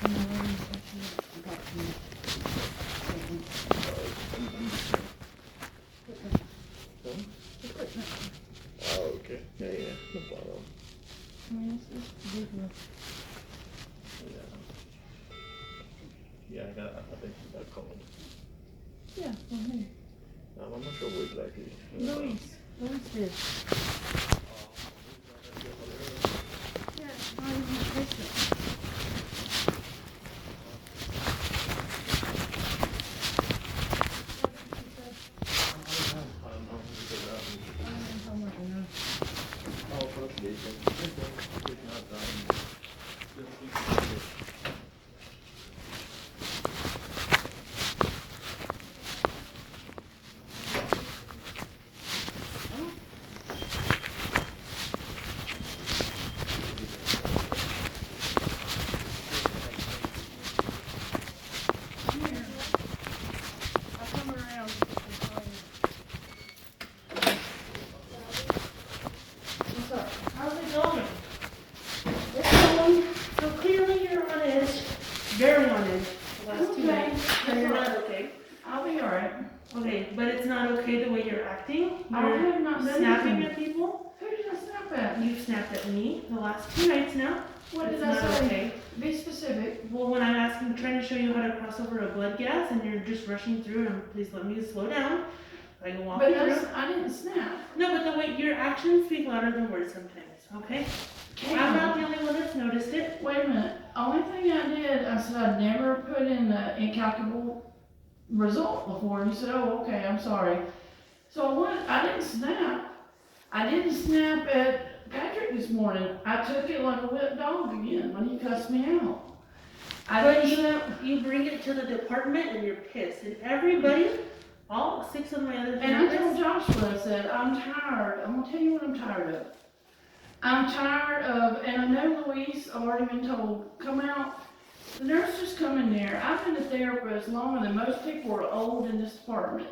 Oh, okay. Yeah, no problem. Yeah, I think she got cold. Yeah, for who? I'm not sure who exactly. Luis did. Yeah, not even a patient. Very on edge the last 2 nights. And you're not okay. I'll be alright. Okay, but it's not okay the way you're acting. I You're have not done snapping anything. at people. Who did I snap at? You've snapped at me the last 2 nights now. What It's did I not say? okay. Be specific. Well, when I'm trying to show you how to cross over a blood gas and you're just rushing through and please let me slow down. I can walk But you through. I didn't snap. No, but the way your actions speak louder than words sometimes, okay? I'm not the only one that's noticed it. Wait a minute. Only thing I did, I said I'd never put in the incalculable result before, and you said, oh, okay, I'm sorry. So I didn't snap. I didn't snap at Patrick this morning. I took it like a whipped dog again when he cussed me out. But you bring it to the department and you're pissed. And everybody, all 6 of my other And I therapists, told Joshua, I said, I'm tired. I'm gonna tell you what I'm tired of. I'm tired of, and I know Luis, I've already been told, come out. The nurse just come in there. I've been a therapist longer than most people are old in this department.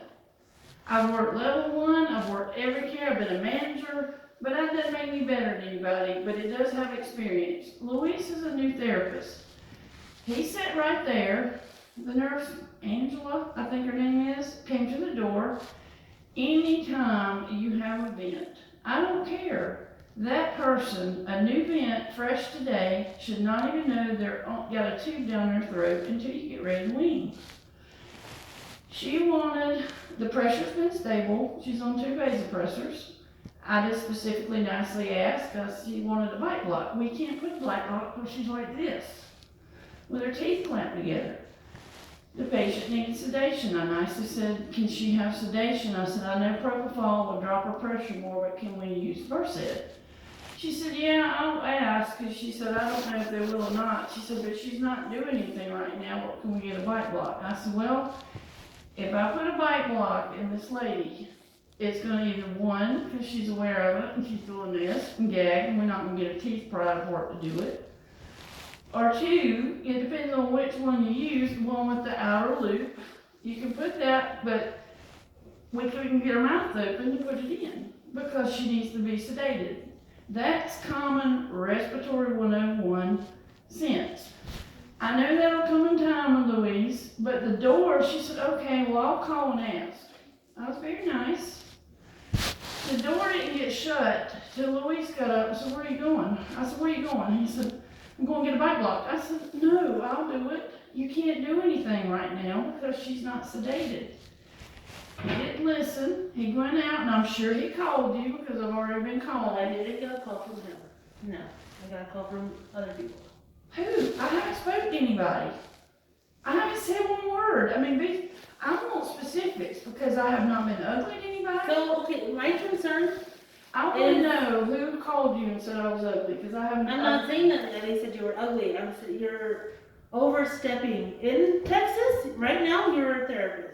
I've worked level 1, I've worked every care, I've been a manager, but that doesn't make me better than anybody, but it does have experience. Luis is a new therapist. He sat right there. The nurse, Angela, I think her name is, came to the door. Anytime you have a vent, I don't care. That person, a new vent, fresh today, should not even know they're got a tube down their throat until you get ready to wean. She wanted, the pressure's been stable, she's on 2 vasopressors. I just specifically nicely asked because she wanted a bite block. We can't put a bite block because she's like this, with her teeth clamped together. The patient needed sedation. I nicely said, can she have sedation? I said, I know propofol will drop her pressure more, but can we use Versed? She said, yeah, I'll ask, because she said, I don't know if they will or not. She said, but she's not doing anything right now. What can we get a bite block? I said, well, if I put a bite block in this lady, it's going to either 1, because she's aware of it and she's doing this and gag, and we're not going to get a teeth pried for it to do it. Or 2, it depends on which one you use, the one with the outer loop. You can put that, but we couldn't get her mouth open to put it in because she needs to be sedated. That's common respiratory 101 sense. I know that'll come in time with Louise, but the door, she said, okay, well, I'll call and ask. I was very nice. The door didn't get shut till Louise got up and said, where are you going? I said, where are you going? He said, I'm going to get a bite block. I said, no, I'll do it. You can't do anything right now because she's not sedated. He didn't listen. He went out, and I'm sure he called you because I've already been well, I calling. didn't get a call from him. No, I got a call from other people. Who? I haven't spoken to anybody. I haven't said one word. I mean, I want specifics because I have not been ugly to anybody. So, okay, my concern, I want to know who called you and said I was ugly because I haven't. I'm not saying that they said you were ugly. I'm saying you're overstepping. In Texas, right now, you're a therapist.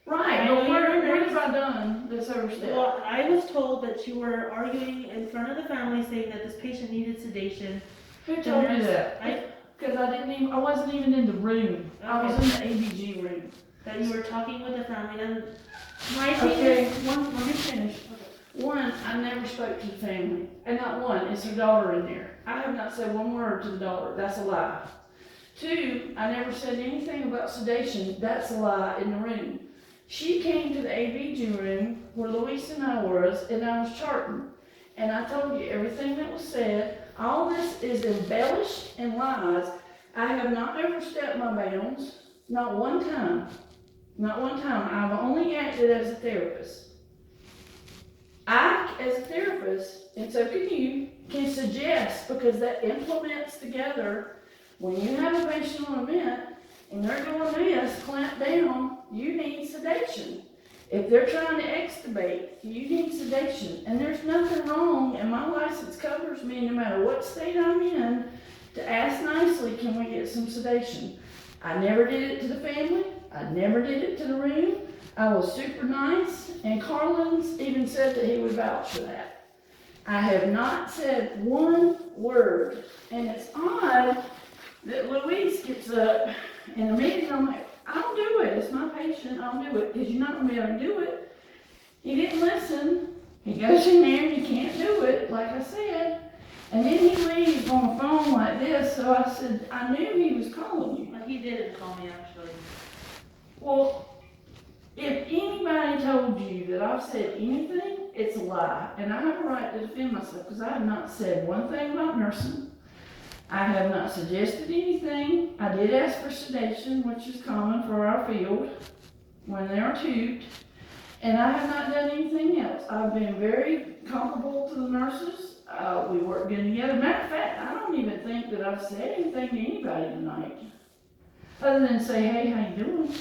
Right, but what have I done that's overstepped? Well, I was told that you were arguing in front of the family saying that this patient needed sedation. Who told you that? Because I wasn't even in the room. Okay. I was in the ABG room. That you were talking with the family. And my thing Okay, is, let me finish. Okay. 1, I never spoke to the family. And not 1, it's her daughter in there. I have not said one word to the daughter. That's a lie. Two, I never said anything about sedation. That's a lie in the room. She came to the ABG room where Luis and I was, and I was charting. And I told you everything that was said. All this is embellished and lies. I have not overstepped my bounds, not one time. Not one time. I've only acted as a therapist. I, as a therapist, and so can you, can suggest, because that implements together, when you have a patient on a vent, and they're doing this, clamp down, you need sedation. If they're trying to extubate, you need sedation. And there's nothing wrong, and my license covers me no matter what state I'm in, to ask nicely, can we get some sedation? I never did it to the family. I never did it to the room. I was super nice, and Carlin's even said that he would vouch for that. I have not said one word, and it's odd that Luis gets up in a meeting. I'm like, I'll do it. It's my patient. I'll do it, because you're not going to be able to do it. He didn't listen. He goes in there and you can't do it, like I said. And then he leaves on the phone like this, so I said, I knew he was calling you. Well, he didn't call me, actually. Well, if anybody told you that I've said anything, it's a lie. And I have a right to defend myself, because I have not said one thing about nursing. I have not suggested anything. I did ask for sedation, which is common for our field when they are tubed. And I have not done anything else. I've been very comparable to the nurses. We work good together. Matter of fact, I don't even think that I've said anything to anybody tonight, other than say, hey, how you doing?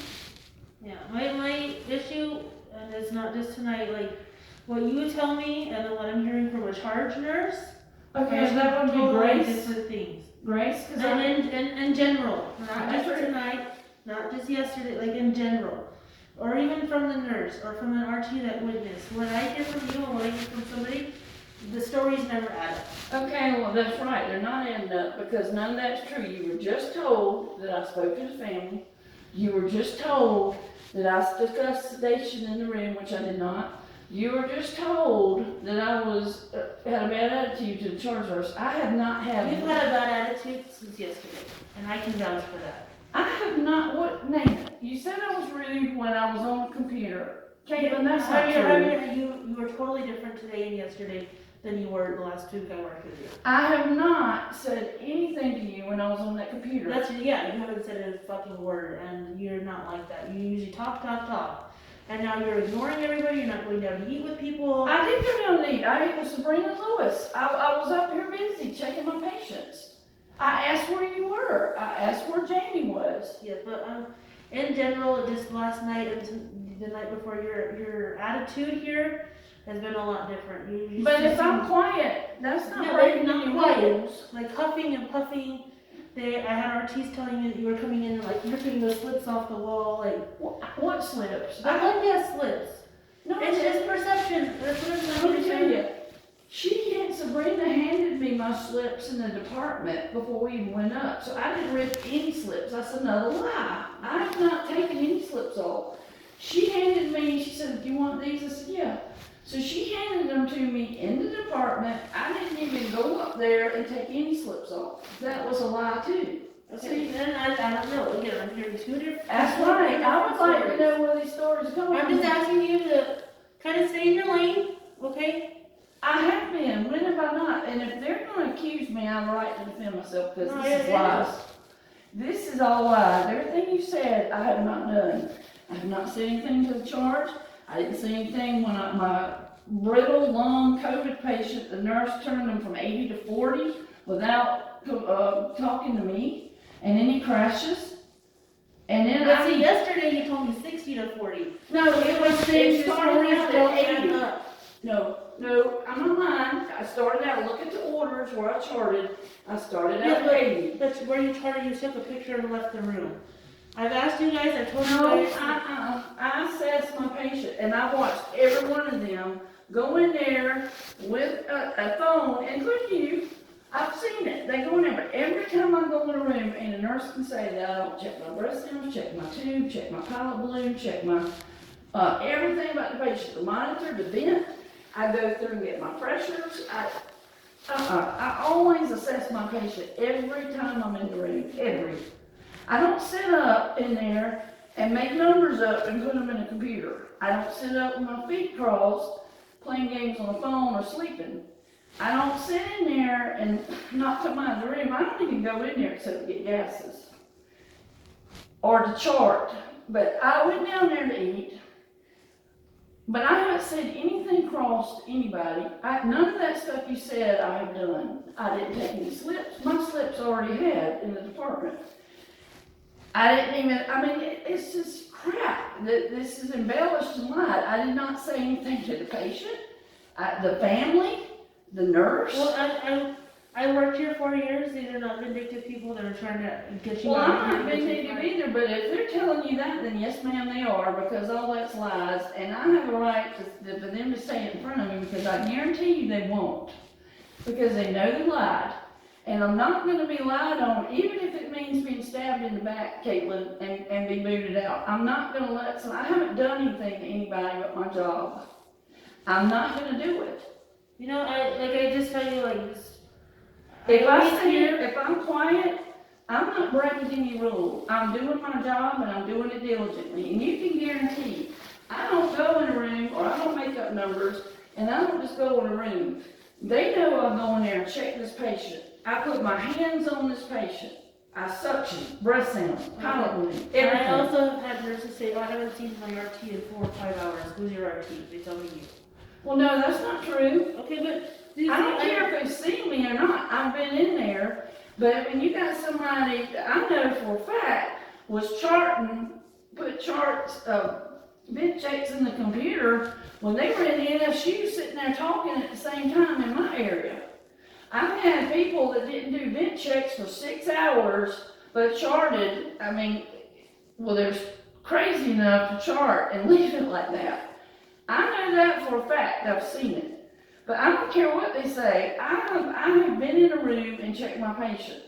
Yeah, my issue, and it's not just tonight, like, what you tell me and then what I'm hearing from a charge nurse. Okay, so that would be totally Grace. different things. Grace, because And in general, not That's just right. tonight, not just yesterday, like in general. Or even from the nurse, or from an RT that witnessed. What I hear from you and what I hear from somebody, the stories never add up. Okay, well, that's right, they're not adding up, because none of that's true. You were just told that I spoke to the family. You were just told that I discussed sedation in the room, which I did not. You were just told that I was, had a bad attitude to the charge nurse. I have not had. You've had a bad attitude since yesterday, and I can vouch for that. I have not, what, Nate, you said I was rude when I was on the computer. Caitlin, that's not true. You were totally different today and yesterday than you were the last 2 weeks I worked with you. I have not said anything to you when I was on that computer. Yeah, you haven't said a fucking word, and you're not like that. You usually talk. And now you're ignoring everybody, you're not going down to eat with people. I did go down to eat. I ate with Sabrina Lewis. I was up here busy checking my patients. I asked where you were. I asked where Jamie was. Yeah, but in general, just last night and the night before, your attitude here has been a lot different. You But if I'm quiet, that's not Yeah, breaking not any quiet. rules. Like huffing and puffing. I had RTs telling me that you were coming in and like ripping the slips off the wall, like What slips? I like that slips. No, It's perception. That's what I'm let me tell saying. you. Sabrina handed me my slips in the department before we even went up. So I didn't rip any slips. That's another lie. I have not taken any slips off. She handed me, she said, do you want these? I said, yeah. So she handed them to me in the department. I didn't even go up there and take any slips off. That was a lie too. See, then I don't know. Again, I'm hearing 2 different. That's right. I would like to know where these stories are coming I'm from. just asking you to kind of stay in your lane, okay? I have been. When have I not? And if they're going to accuse me, I have a right to defend myself because No, this is it lies. is. This is all lies. Everything you said, I have not done. I have not said anything to the charge. I didn't say anything when my brittle, long COVID patient, the nurse turned him from 80 to 40 without talking to me. And then he crashes. And then But see, yesterday you told me 60 to 40. No, it was It the started out at 80. No, I'm not lying. I started out, look at the orders where I charted. I started Yeah, out at 80. That's where you charted, you took a picture and left the room. I've asked you guys, I told you No, guys. I assessed my patient and I watched every one of them go in there with a phone, including you. I've seen it. They go in there, but every time I go in a room and a nurse can say that I don't check my breast sounds, check my tube, check my pilot balloon, check my, everything about the patient, the monitor, the vent. I go through and get my pressures. I always assess my patient every time I'm in the room, I don't sit up in there and make numbers up and put them in a computer. I don't sit up with my feet crossed, playing games on the phone or sleeping. I don't sit in there and not come out of the room. I don't even go in there except to get gases or to chart. But I went down there to eat. But I haven't said anything cross to anybody. None of that stuff you said I have done. I didn't take any slips. My slips already had in the department. I didn't even, it's just crap. This is embellished and lied. I did not say anything to the patient, the family, the nurse. Well, I worked here 4 years. These are not vindictive people that are trying to get you Well, out I'm of not here. vindictive either, but if they're telling you that, then yes, ma'am, they are, because all that's lies, and I have a right for them to say it in front of me, because I guarantee you they won't, because they know they lied, and I'm not gonna be lied on, even if it means being stabbed in the back, Caitlin, and be booted out. I'm not gonna I haven't done anything to anybody but my job. I'm not gonna do it. You know, I just tell you like this. If I'm quiet, I'm not breaking any rule. I'm doing my job and I'm doing it diligently. And you can guarantee, I don't go in a room or I don't make up numbers and I don't just go in a room. They know I go in there and check this patient. I put my hands on this patient. I suction, breath sounds, pilot wound, And I everything. also have had nurses say, oh, I haven't seen my RT in 4 or 5 hours. Who's your RT? They tell me you. Well, no, that's not true. Okay, but do you I don't think care if they've seen me or not, I've been in there, but when you got somebody that I know for a fact was charting, put charts of vent checks in the computer when they were in the NFSU sitting there talking at the same time in my area. I've had people that didn't do vent checks for 6 hours, but charted, they're crazy enough to chart and leave it like that. I know that for a fact, I've seen it. But I don't care what they say, I have been in a room and checked my patient.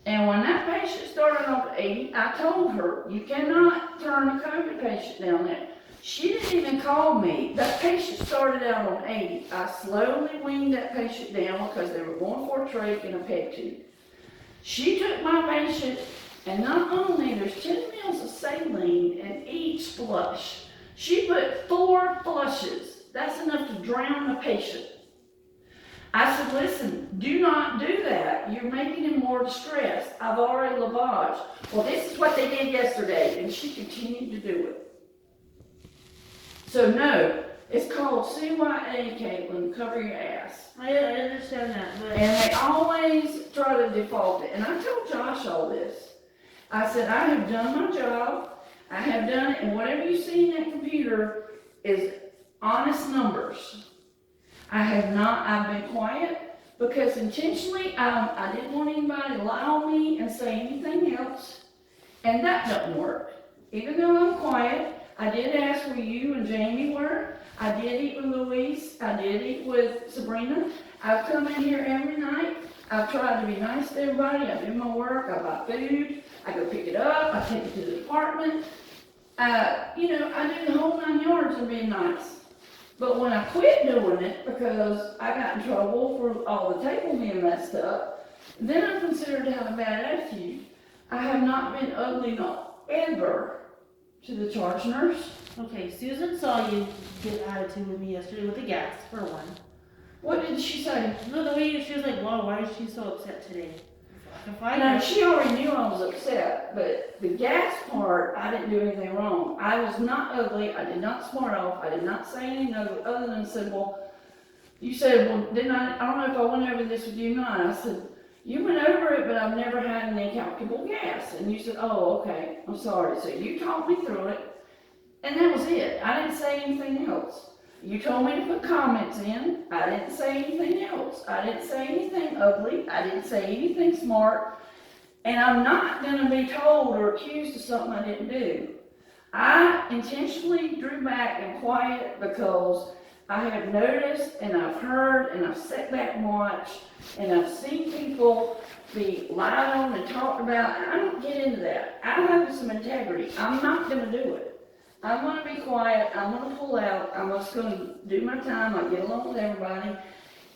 And when that patient started off at 80, I told her, you cannot turn a COVID patient down there. She didn't even call me. That patient started out on 80. I slowly weaned that patient down because they were going for a trach and a peg tube. She took my patient, and not only, there's 10 mils of saline in each flush. She put 4 flushes. That's enough to drown a patient. I said, listen, do not do that. You're making him more distressed. I've already lavaged. Well, this is what they did yesterday, and she continued to do it. So no, it's called CYA, Caitlin, cover your ass. I understand that, but And they always try to default it. And I told Josh all this. I said, I have done my job. I have done it, and whatever you see in that computer is honest numbers. I've been quiet because intentionally I didn't want anybody to lie on me and say anything else, and that doesn't work. Even though I'm quiet, I did ask where you and Jamie were. I did eat with Louise. I did eat with Sabrina. I've come in here every night. I've tried to be nice to everybody. I do my work. I buy food. I go pick it up. I take it to the department. I do the whole 9 yards of being nice. But when I quit doing it because I got in trouble for all the table being messed up, then I'm considered to have a bad attitude. I have not been ugly, not ever, to the charge nurse. okay, Susan saw you get attitude with me yesterday with the gas, for one. What did she say? No, the way she was like, wow, why is she so upset today? If I No, she already knew I was upset, but the gas part, I didn't do anything wrong. I was not ugly, I did not smart off, I did not say anything other than said, well, you said, well, didn't I don't know if I went over this with you or not. I said, you went over it, but I've never had any calculable gas. And you said, oh, okay, I'm sorry. So you talked me through it, and that was it. I didn't say anything else. You told me to put comments in. I didn't say anything else. I didn't say anything ugly. I didn't say anything smart. And I'm not going to be told or accused of something I didn't do. I intentionally drew back and quiet because I have noticed and I've heard and I've sat back and watched and I've seen people be lied on and talked about. And I don't get into that. I have some integrity. I'm not going to do it. I'm going to be quiet, I'm going to pull out, I'm just going to do my time, I get along with everybody.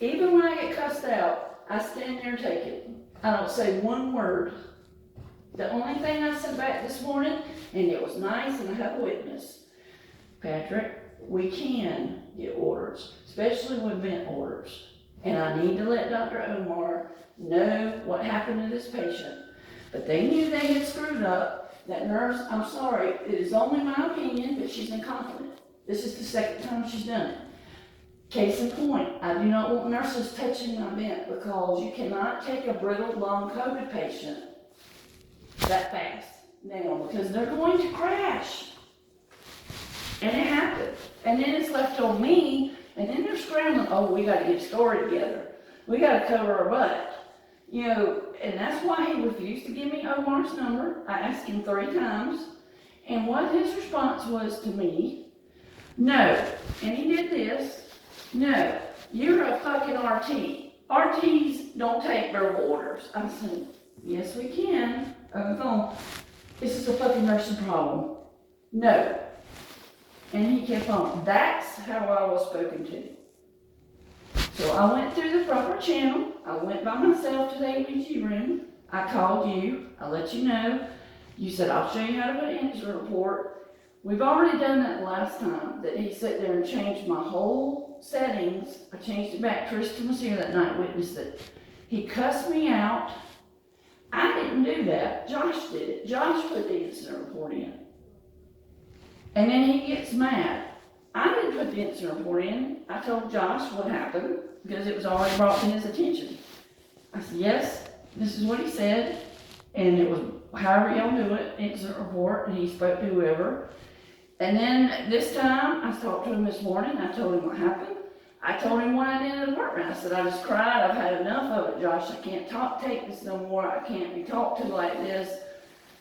Even when I get cussed out, I stand there and take it. I don't say one word. The only thing I said back this morning, and it was nice and I have a witness, Patrick, we can get orders, especially with vent orders. And I need to let Dr. Omar know what happened to this patient. But they knew they had screwed up. That nurse, I'm sorry, it is only my opinion, but she's incompetent. This is the second time she's done it. Case in point, I do not want nurses touching my vent because you cannot take a brittle lung COVID patient that fast now because they're going to crash. And it happened. And then it's left on me, and then they're scrambling, oh, we gotta get a story together. We gotta cover our butt. You know, and that's why he refused to give me Omar's number. I asked him 3 times. And what his response was to me, no. And he did this, no, you're a fucking RT. RTs don't take verbal orders. I said, yes, we can. Over the phone. This is a fucking nursing problem. No. And he kept on. That's how I was spoken to. So I went through the proper channel. I went by myself to the APG room. I called you. I let you know. You said, I'll show you how to put an incident report. We've already done that last time, that he sat there and changed my whole settings. I changed it back. Tristan was here that night, witnessed it. He cussed me out. I didn't do that. Josh did it. Josh put the incident report in. And then he gets mad. I didn't put the incident report in. I told Josh what happened because it was already brought to his attention. I said, yes, this is what he said. And it was however y'all do it, incident report, and he spoke to whoever. And then this time, I talked to him this morning. I told him what happened. I told him what I did in the department. I said, I just cried. I've had enough of it, Josh. I can't take this no more. I can't be talked to like this.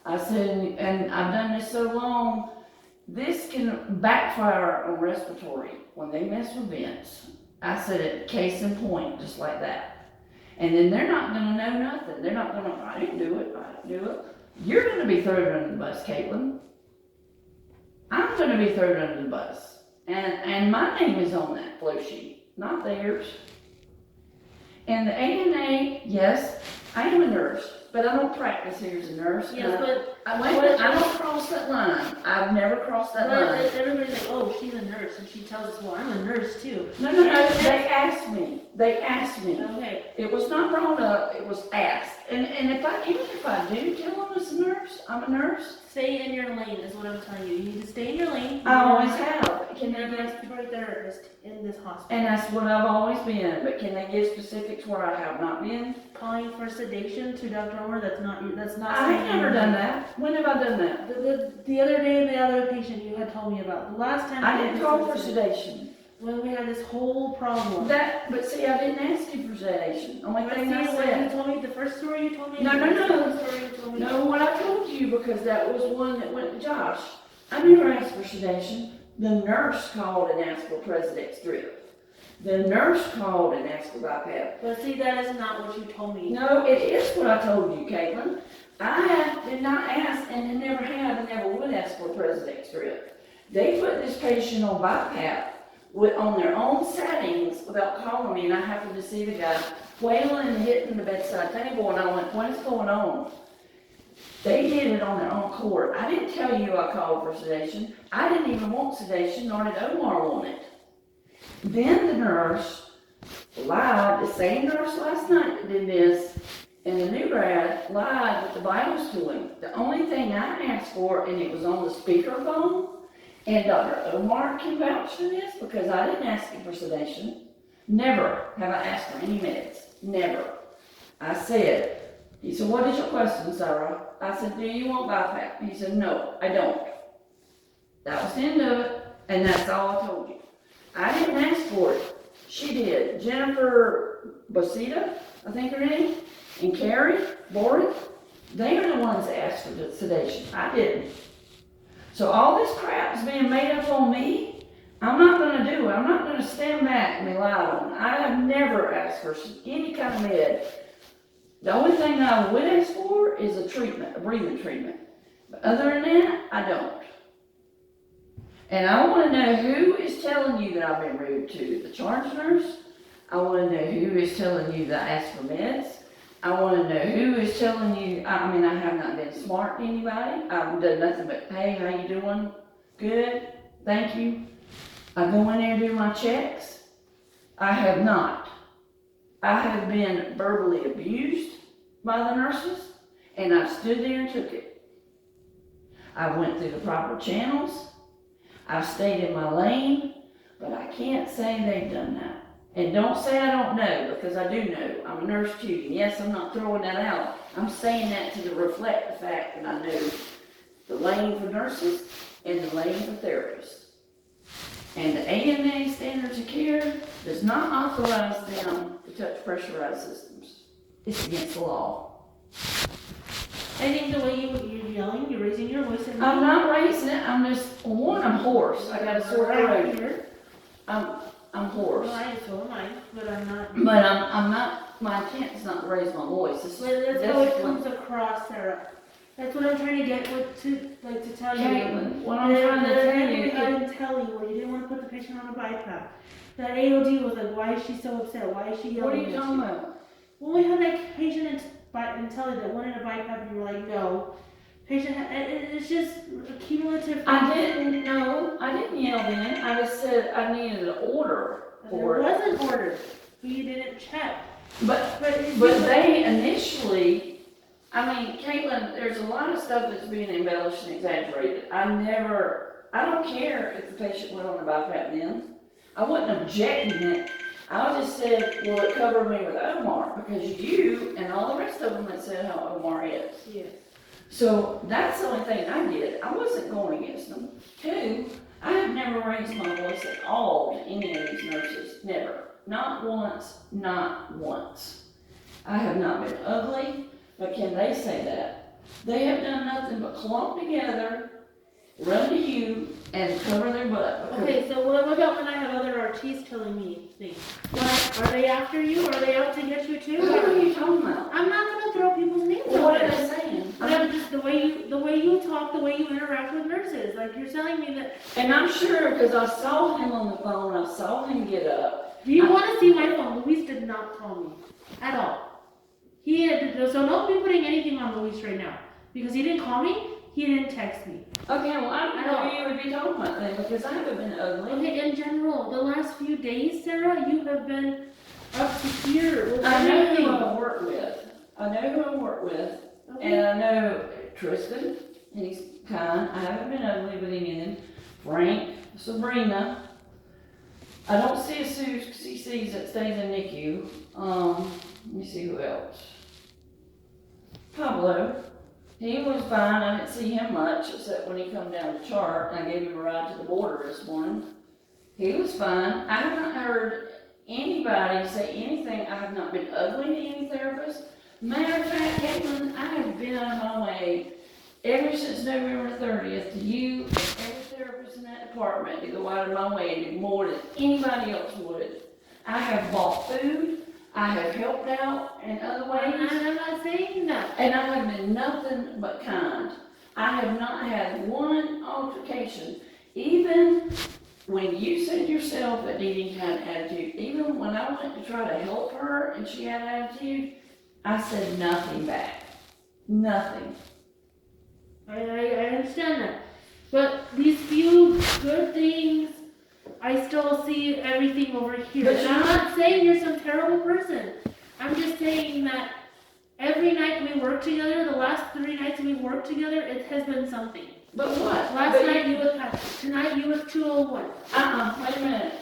I said, and I've done this so long, this can backfire on respiratory when they mess with vents. I said it, case in point, just like that. And then they're not gonna know nothing. They're not gonna, I didn't do it, I didn't do it. You're gonna be thrown under the bus, Caitlin. I'm gonna be thrown under the bus. And my name is on that flow sheet, not theirs. And the ANA, yes, I am a nurse, but I don't practice here as a nurse. Yes, but I don't cross that line. I've never crossed that line. everybody's like, oh, she's a nurse, and she tells us, well, I'm a nurse too. No, they asked me. Okay. It was not brought up, it was asked. And even if I do tell them it's a nurse, I'm a nurse. Stay in your lane is what I'm telling you. You need to stay in your lane. I always have. Can You're they a give, respiratory therapist in this hospital. and that's what I've always been, but can they give specifics where I have not been? Calling for sedation to Dr. Omer, that's not I ain't never done that. When have I done that? The other day, the other patient you had told me about, the last time. I didn't call for sedation. When we had this whole problem. But see, I didn't ask you for sedation. Only But thing see, I when said. you told me the first story you told me. No. The story you told me. No, what I told you, because that was one that went to Josh. I never asked for sedation. The nurse called and asked for Presidex drip. The nurse called and asked for BiPAP. But see, that is not what you told me. No, it is what I told you, Caitlin. I did not ask, and never have, and never would ask for Presidex drip. They put this patient on BiPAP on their own settings without calling me, and I happened to see the guy wailing and hitting the bedside table, and I went, what is going on? They did it on their own accord. I didn't tell you I called for sedation. I didn't even want sedation, nor did Omar want it. Then the nurse lied, the same nurse last night that did this, and the new grad lied with the vitals to him. The only thing I asked for, and it was on the speakerphone, and Dr. Omar can vouch for this because I didn't ask him for sedation. Never have I asked for any meds. Never. I said, he said, what is your question, Sarah? I said, do you want BiPAP? He said, no, I don't. That was the end of it, and that's all I told you. I didn't ask for it. She did. Jennifer Bosita, I think her name, and Carrie Boren, they are the ones that asked for the sedation. I didn't. So all this crap is being made up on me. I'm not going to do it. I'm not going to stand back and be lied on. I have never asked for any kind of med. The only thing I would ask for is a treatment, a breathing treatment. But other than that, I don't. And I want to know who is telling you that I've been rude to. The charge nurse? I want to know who is telling you that I asked for meds. I wanna know who is telling you, I mean, I have not been smart to anybody, I've done nothing but, hey, how you doing? Good, thank you. I go in there and do my checks. I have not. I have been verbally abused by the nurses, and I stood there and took it. I went through the proper channels, I've stayed in my lane, but I can't say they've done that. And don't say I don't know, because I do know. I'm a nurse too, and yes, I'm not throwing that out. I'm saying that to reflect the fact that I know the lane for nurses and the lane for therapists. And the AMA standards of care does not authorize them to touch pressurized systems. It's against the law. I think the way you're yelling, you're raising your voice at me. I'm not raising it, I'm just, one, I'm hoarse. I got a sore Right throat. here. I'm hoarse. Well, so am I, but I'm not. But I'm not, my intent is not to raise my voice. It's But that's how it discipline. comes across, Sarah. That's what I'm trying to get with, to tell you. Caitlin, what I'm trying to tell you I is, didn't tell you, where you didn't want to put the patient on a BiPAP. That AOD was like, why is she so upset? Why is she yelling? what are you at talking about? When we had that patient in Telly that wanted a BiPAP, and you were like, no. Patient, it's just cumulative. I didn't know, I didn't yell then, I just said I needed an order There for it. was an order, but you didn't check. But But they initially, I mean, Caitlin, there's a lot of stuff that's being embellished and exaggerated. I don't care if the patient went on a BiPAP then. I wasn't objecting it. I just said, well, it covered me with Omar, because you and all the rest of them had said how Omar is. Yes. So that's the only thing I did. I wasn't going against them. Two, I have never raised my voice at all to any of these nurses. Never. Not once, not once. I have not been ugly, but can they say that? They have done nothing but clump together, run to you, and cover their butt. because- Okay, so what about when I have other RTs telling me things? Are they after you? Are they out to get you too? Who are you talking about? I'm not gonna throw people's names Well, out what are there. they saying? But I'm just the way you talk, the way you interact with nurses. Like you're telling me that. And I'm sure, because I saw him on the phone, I saw him get up. Do you want to see my phone? Luis did not call me at all. He had so don't be putting anything on Luis right now because he didn't call me. He didn't text me. Okay, well, I don't know who you would be talking about then, because I haven't been ugly. Okay, in general, the last few days, Sarah, you have been up to here with I know everything. who I work with. I know who I work with. Okay. And I know Tristan, he's kind. I haven't been ugly with any of them. Frank, Sabrina. I don't see a CCs that stays in NICU. Let me see who else. Pablo. He was fine. I didn't see him much except when he come down the chart and I gave him a ride to the border this morning. He was fine. I haven't heard anybody say anything. I have not been ugly to any therapist. Matter of fact, Caitlin, I have been out of my way ever since November 30th to you and every therapist in that department to go out of my way and do more than anybody else would. I have bought food. I have helped out in other ways. I'm not saying that. And I have been nothing but kind. I have not had one altercation. Even when you said yourself that Dee had an attitude, even when I went to try to help her and she had an attitude, I said nothing back. Nothing. I understand that. But these few good things, I still see everything over here. But And I'm not saying you're some terrible person. I'm just saying that every night we work together, the last 3 nights we worked together, it has been something. But what? Last night you with Pat, tonight you with 201. Wait a minute.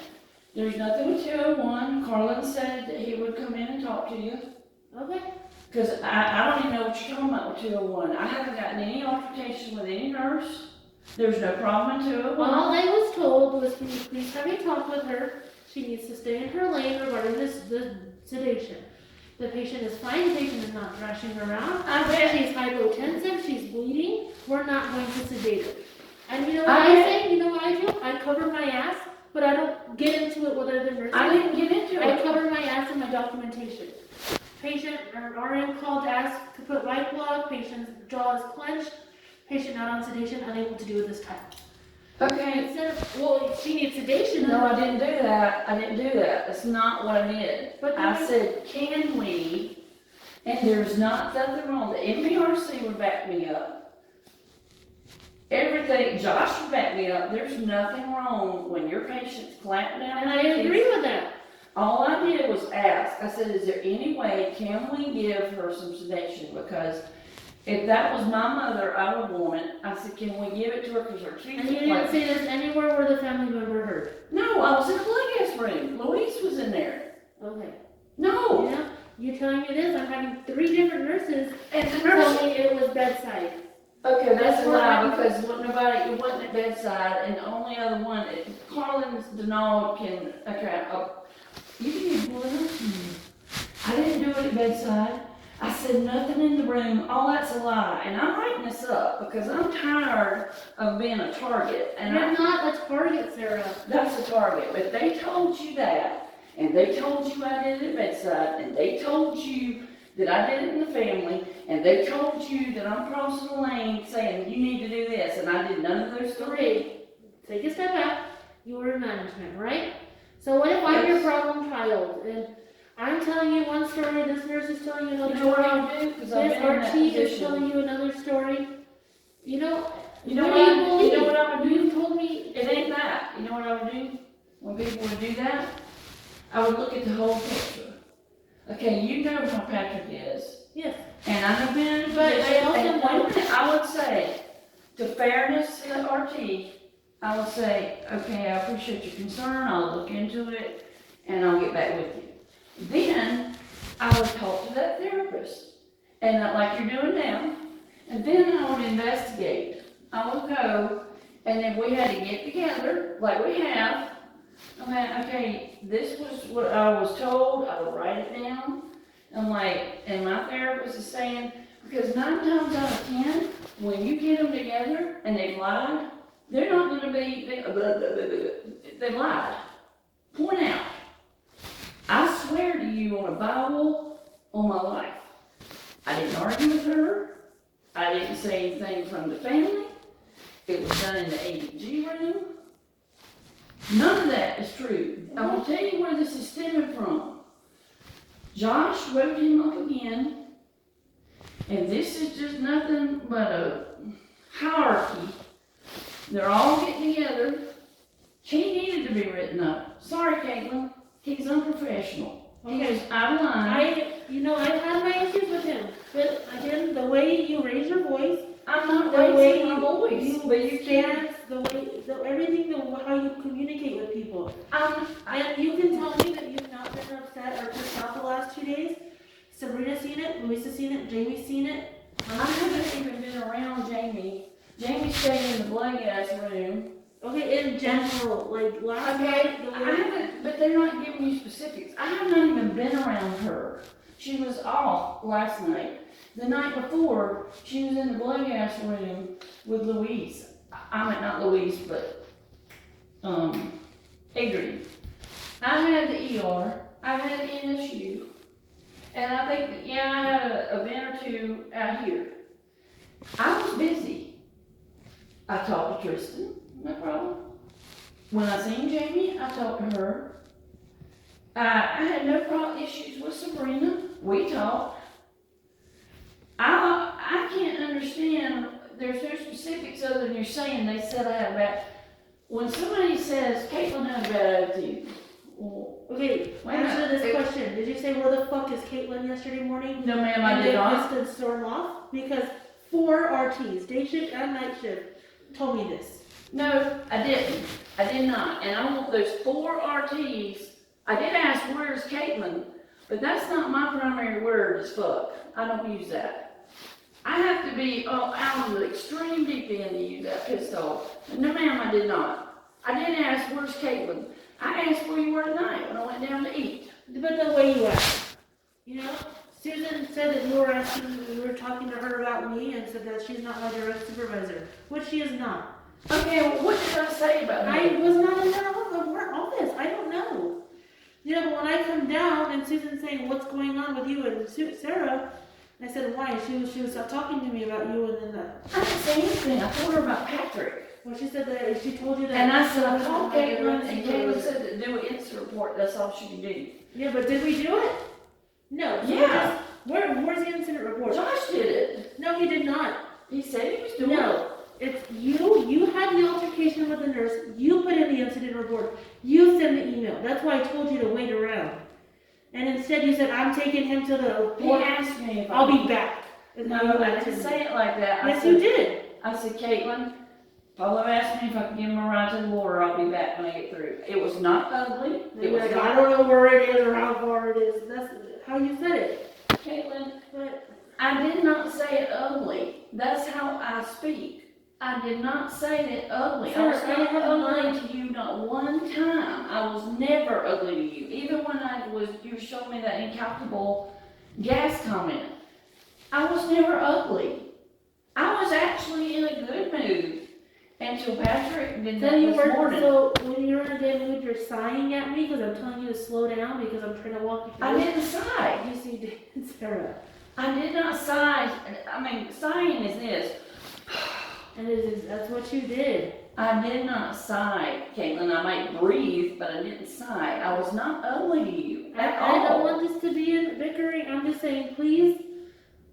There's nothing with 201. Carlin said that he would come in and talk to you. Okay. Because I don't even know what you're talking about with 201. I haven't gotten any altercation with any nurse. There's no problem in 201. Well, all I was told was, can you please have a talk with her? She needs to stay in her lane regarding the sedation. The patient is fine, the patient is not thrashing around. I bet. She's hypotensive, she's bleeding, we're not going to sedate her. And you know what I I bet. say? You know what I do? I cover my ass, but I don't get into it with other nurses. I didn't get into I it. cover my ass in my documentation. Patient or RN called to ask to put right blood, patient's jaw is clenched, patient not on sedation, unable to do it this time. Okay. Instead of, well, she needs sedation. No, I didn't do that. I didn't do that. That's not what I did. But I then- said, can we And there's not nothing wrong, the MPRC would back me up. Everything, Josh would back me up, there's nothing wrong when your patient's clamping down. And on I kids. agree with that. All I did was ask, I said, is there any way, can we give her some sedation? Because if that was my mother, I would want it. I said, can we give it to her because her teeth And you are didn't like. say this anywhere where the family member heard. No, I was in the blood gas room, Louise was in there. Okay. No, You know, you're telling me this, I'm having 3 different nurses and the tell nurse. me it was bedside. Okay, that's a That's lie, what because it wasn't at bedside, and the only other one, Carlin's Denal can, okay, you can use one of those. I didn't do it at bedside. I said nothing in the room, all that's a lie, and I'm writing this up because I'm tired of being a target, and You're not a target, Sarah. that's a target, but they told you that, and they told you I did it at bedside, and they told you that I did it in the family, and they told you that I'm crossing the lane saying you need to do this, and I did none of those three. Take a step back. You were in management, right? So what if I'm your Yes. problem child and I'm telling you one story, this nurse is telling you You another know what story, I'll do, because I've this been in that RT is telling position. you another story? You know, You know what what do you I, believe? you know what I would do? You told me, It ain't that, you know what I would do? When people would do that, I would look at the whole picture. Okay, you know how Patrick is. yes, And I have been in a But I position, also and know- one thing I would say, to fairness to the RT, I would say, okay, I appreciate your concern, I'll look into it, and I'll get back with you. Then, I would talk to that therapist, and like you're doing now, and then I would investigate. I would go, and if we had to get together, like we have, okay, this was what I was told, I would write it down. I'm like, and my therapist is saying, because 9 times out of 10, when you get them together and they've lied, they're not gonna be, they lied. Point out. I swear to you on a Bible, on my life, I didn't argue with her. I didn't say anything from the family. It was done in the ADG room. None of that is true. I will tell you where this is stemming from. Josh wrote him up again, and this is just nothing but a hierarchy. They're all getting together. He needed to be written up. Sorry, Caitlin, he's unprofessional. He was out of line. I've had my issues with him, but again, the way you raise your voice, I'm not the way raising my voice, you but you can't. stance, everything, how you communicate with people. I, And you can tell me that you've not been upset or pissed off the last 2 days. Sabrina's seen it, Luisa's seen it, Jamie's seen it. I haven't even been around Jamie. Jamie stayed in the blood gas room. Okay, in general, like last Okay, night, the I way. haven't, but they're not giving you specifics. I have not even been around her. She was off last night. The night before, she was in the blood gas room with Louise. I mean, not Louise, but, Adrian. I had the ER, I had NSU, and I think, that, yeah, I had a event or 2 out here. I was busy. I talked to Tristan, no problem. When I seen Jamie, I talked to her. I had no issues with Sabrina. We talked. I can't understand, there's no specifics other than you're saying they said I had a bad, when somebody says, Caitlin had a bad attitude, well, Okay, Wait a answer minute. this question. Did you say where the fuck is Caitlin yesterday morning? no ma'am, I did not. And they pissed and stormed off? Because 4 RTs, day shift and night shift, told me this. No, I didn't. I did not. And I want those 4 RTs. I did ask, where's Caitlin? But that's not my primary word is fuck. I don't use that. I have to be out of the extreme deep end to use that pissed off. No ma'am, I did not. I did ask, where's Caitlin? I asked where you were tonight when I went down to eat. But the way you asked, Susan said that you were talking to her about me and said that she's not my direct supervisor, which she is not. Okay, well, what did I say about I her? was not in her office, I don't know. But when I come down and Susan's saying, what's going on with you and Sarah, I said, why? And she was talking to me about you and then I didn't say anything. I told her about Patrick. well, she said that, she told you that. And I said, I called my Caitlin, direct and Caitlin supervisor. said to do an incident report, that's all she could do. Yeah, but did we do it? No. So Yeah. Where's the incident report? Josh did it. No, he did not. He said he was doing it. No, it's you had the altercation with the nurse, you put in the incident report, you sent the email, that's why I told you to wait around. And instead you said, I'm taking him to the He report, asked me if I'll be back. And No, you I went to didn't me. say it like that. Yes, you did. I said, Caitlin, Paulo asked me if I could give him a ride to the water, I'll be back when I get through. It was not ugly. It You're was like, not. I don't know where it is or how far it is, that's how you said it. Caitlin, But, I did not say it ugly. That's how I speak. I did not say it ugly. I was Sir, I not have ugly to you not one time. I was never ugly to you. Even when you showed me that incalculable gas comment. I was never ugly. I was actually in a good mood until Patrick did that so you this were, morning. so when you're in a good mood, you're sighing at me because I'm telling you to slow down because I'm trying to walk you through. I didn't sigh. You see, did, Sarah. I did not sigh. I mean, sighing is this. And that's what you did. I did not sigh, Caitlin. I might breathe, but I didn't sigh. I was not ugly to you at I don't all. want this to be a bickering. I'm just saying, please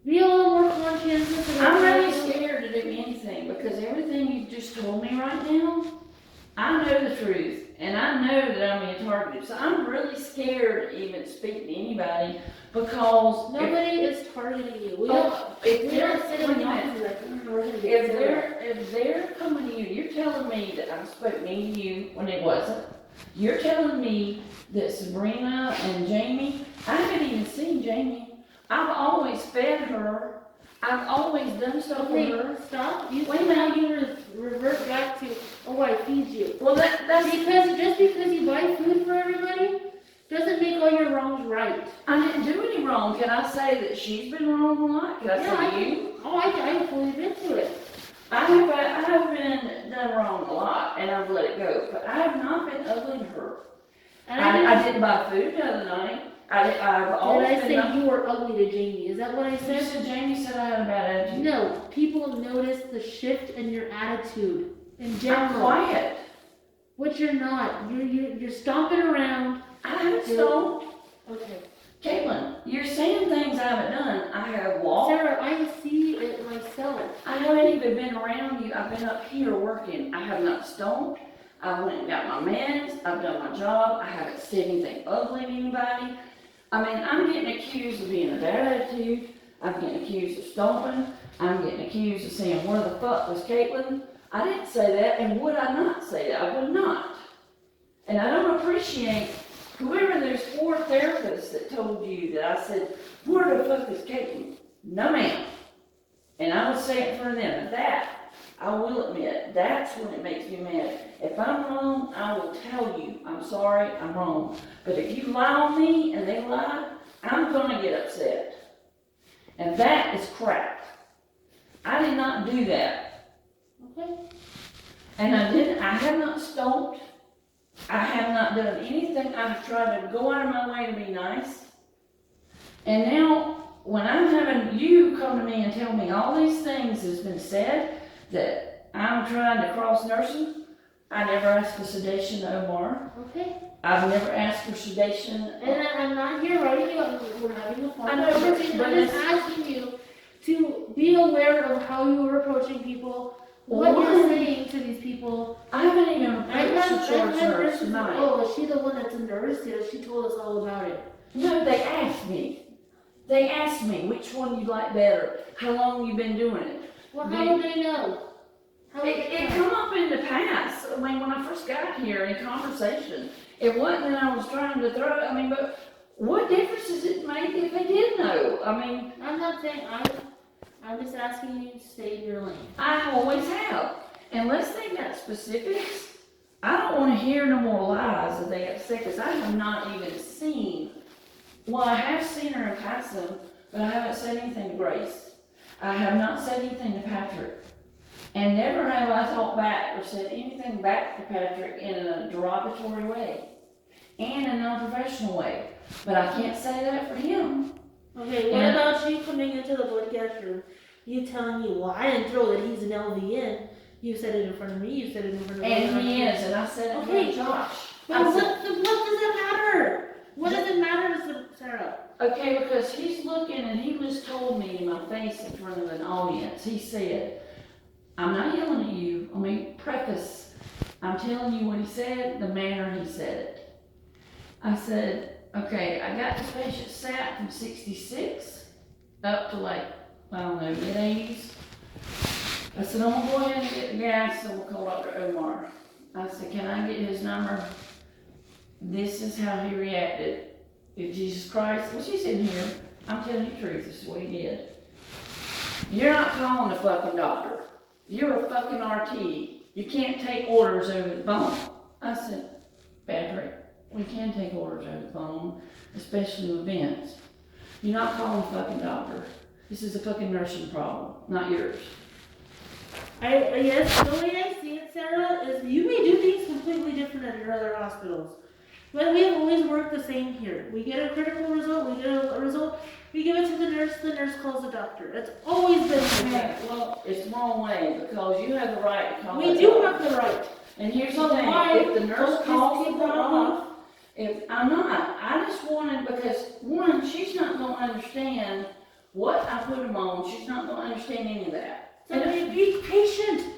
be a little more conscientious. I'm really scared to do anything because everything you just told me right now, I know the truth and I know that I'm being targeted. So I'm really scared to even speak to anybody because Nobody is targeting you. We if don't sit in wait a the minute. office like, we're gonna get If they're coming to you, you're telling me that I spoke mean to you when it wasn't. You're telling me that Sabrina and Jamie, I haven't even seen Jamie. I've always fed her. I've always done stuff for Okay, her. stop. You Wait a see how you revert back to, oh, I feed you. Well, that's Because just because you buy food for everybody doesn't make all your wrongs right. I didn't do any wrong. Can I say that she's been wrong a lot? Can I Yeah, say you? I fully admit to it. I have been done wrong a lot, and I've let it go. But I have not been ugly to her. And I didn't buy food the other night. I've always Did I been. say you were ugly to Jamie? Is that what I You said? said Jamie said I had a bad attitude. No, people notice the shift in your attitude in I'm general. quiet. Which you're not. You're stomping around. I haven't stomped. Okay. Caitlin, you're saying things I haven't done. I have walked. Sarah, I see it myself. I haven't even been around you. I've been up here working. I have not stomped. I went and got my meds. I've done my job. I haven't said anything ugly to anybody. I mean, I'm getting accused of being a bad attitude. I'm getting accused of stomping. I'm getting accused of saying, where the fuck was Caitlin? I didn't say that, and would I not say that? I would not. And I don't appreciate whoever those 4 therapists that told you that I said, where the fuck is Caitlin? No, ma'am. And I would say it for them. And that, I will admit, that's when it makes me mad. If I'm wrong, I will tell you, I'm sorry, I'm wrong. But if you lie on me and they lie, I'm gonna get upset. And that is crap. I did not do that. Okay. And I have not stomped. I have not done anything. I've tried to go out of my way to be nice. And now, when I'm having you come to me and tell me all these things has been said, that I'm trying to cross nursing, I never asked for sedation to Omar. Okay. I've never asked for sedation. And I'm not here writing you up. We're having a fun I know, conversation. but I'm just asking you to be aware of how you are approaching people, what Well, you're saying to these people. I haven't even I've approached the had charge nurse nurses. tonight. Oh, is she the one that's a nurse? Yeah, she told us all about it. No, they asked me. They asked me which one you like better, how long you been doing it. Well, how would they know? How would It they know? come up in the past. I mean, when I first got here in conversation, it wasn't that I was trying to throw. I mean, but what difference does it make if they did know? I mean, I'm not saying I'm just asking you to stay in your lane. I always have. Unless they got specifics, I don't want to hear no more lies that they got sick, because I have not even seen. Well, I have seen her in passing, but I haven't said anything to Grace. I have not said anything to Patrick. And never have I talked back or said anything back to Patrick in a derogatory way and a non-professional way. But I can't say that for him. Okay, what And- about you coming into the podcast room? You telling me, well, I didn't throw that he's an LVN. You said it in front of me. You said it in front of me. And he is, and I said it Okay. to Josh. But I what said, does that matter? What does it matter to Sarah? Okay, because he's looking and he just told me in my face in front of an audience, he said, I'm not yelling at you, let me preface, I'm telling you what he said, the manner he said it. I said, okay, I got this patient sat from 66 up to like, I don't know, mid-80s. I said, I'm gonna go ahead and get the gas, so we'll call Dr. Omar. I said, can I get his number? This is how he reacted. If Jesus Christ, well, she's in here, I'm telling you the truth, this is what he did. You're not calling the fucking doctor. You're a fucking RT. You can't take orders over the phone. I said, Patrick, we can take orders over the phone, especially with events. You're not calling the fucking doctor. This is a fucking nursing problem, not yours. Yes, the way I see it, Sarah, is you may do things completely different at your other hospitals. But we have always worked the same here. We get a critical result, we get a result, we give it to the nurse calls the doctor. It's always been like Okay, that. well, it's the wrong way, because you have the right to call We the do doctor. have the right. And here's So the thing, why if the nurse don't these calls the people doctor, off? if, I'm not, I just wanted, because one, she's not gonna understand what I put them on, she's not gonna understand any of that. So be patient.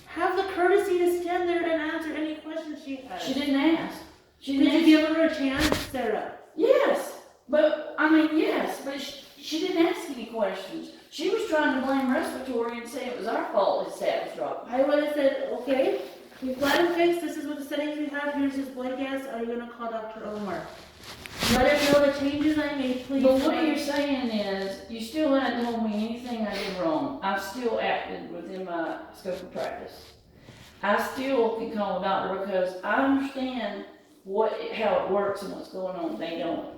Have the courtesy to stand there and answer any questions she has. She didn't ask. She Did didn't you ask. give her a chance, Sarah? Yes, but, yes, but she didn't ask any questions. She was trying to blame respiratory and say it was our fault his stat was dropping. I would have said, okay, we've got him fixed, this is what the settings we have, here's his blood gas, are you gonna call Dr. Omar? Let him know the changes I made, please. But what you're saying is, you still haven't told me anything I did wrong. I've still acted within my scope of practice. I still can call a doctor because I understand how it works and what's going on. They don't.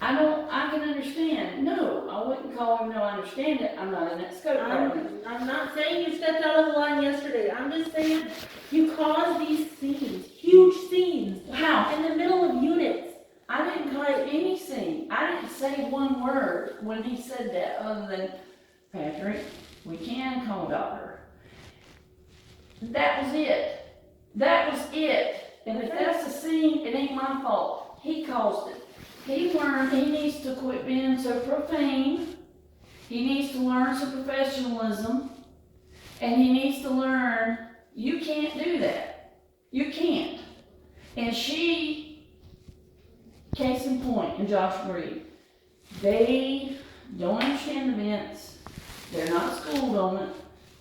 I can understand. No, I wouldn't call him, no, I understand it. I'm not in that scope department. I'm not saying you stepped out of the line yesterday, I'm just saying you caused these scenes, huge scenes, How? in the middle of units. I didn't call it any scene. I didn't say one word when he said that other than, Patrick, we can call a doctor. That was it. That was it. And if that's a scene, it ain't my fault. He caused it. He learned he needs to quit being so profane. He needs to learn some professionalism. And he needs to learn you can't do that. You can't. And she, case in point, and Josh Breed, they don't understand the events. They're not schooled on it.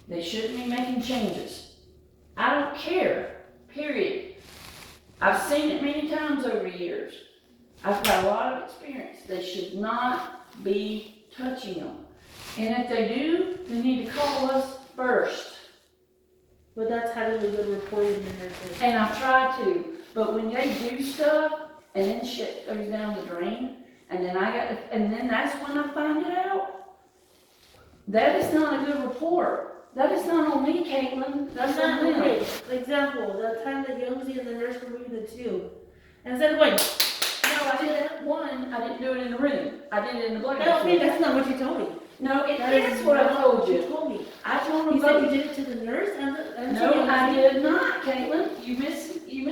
They shouldn't be making changes. I don't care, period. I've seen it many times over the years. I've got a lot of experience. They should not be touching them. And if they do, they need to call us first. But that's having a good reporting in nurses. And I've tried to, but when they do stuff, and then shit goes down the drain, and then that's when I find it out. That is not a good report. That is not on me, Caitlin. That's Not on them. okay. Example, that time that Youngsy and the nurse were moving the tube. And said, wait, No, I didn't. One, I didn't do it in the room. I did it in the blood no, room. that's not what you told me. No, That is what I not told what you. told me. I told them You said you both. did it to the nurse and to No, I Youngsy. did not, Caitlin. You